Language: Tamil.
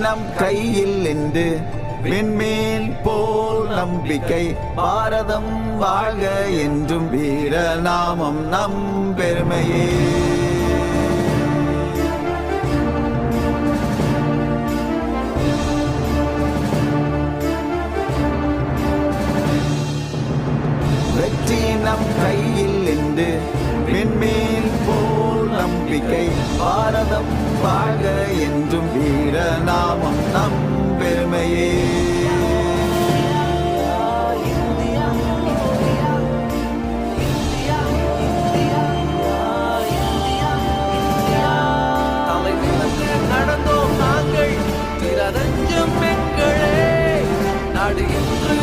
நம் கையில் என்று விண்மீன் போல் நம்பிக்கை. பாரதம் வாழ்க என்றும் வீர நாமம் நம் பெருமையே. வெற்றி நம் கையில் என்று விண்மீன் போல் நம்பிக்கை. பாரதம் வாழ்க என்றும் வீர நாமம் நம் பெருமையே. நடந்தோம் நாங்கள் திரதஞ்சம் எங்களே. நாடு இன்று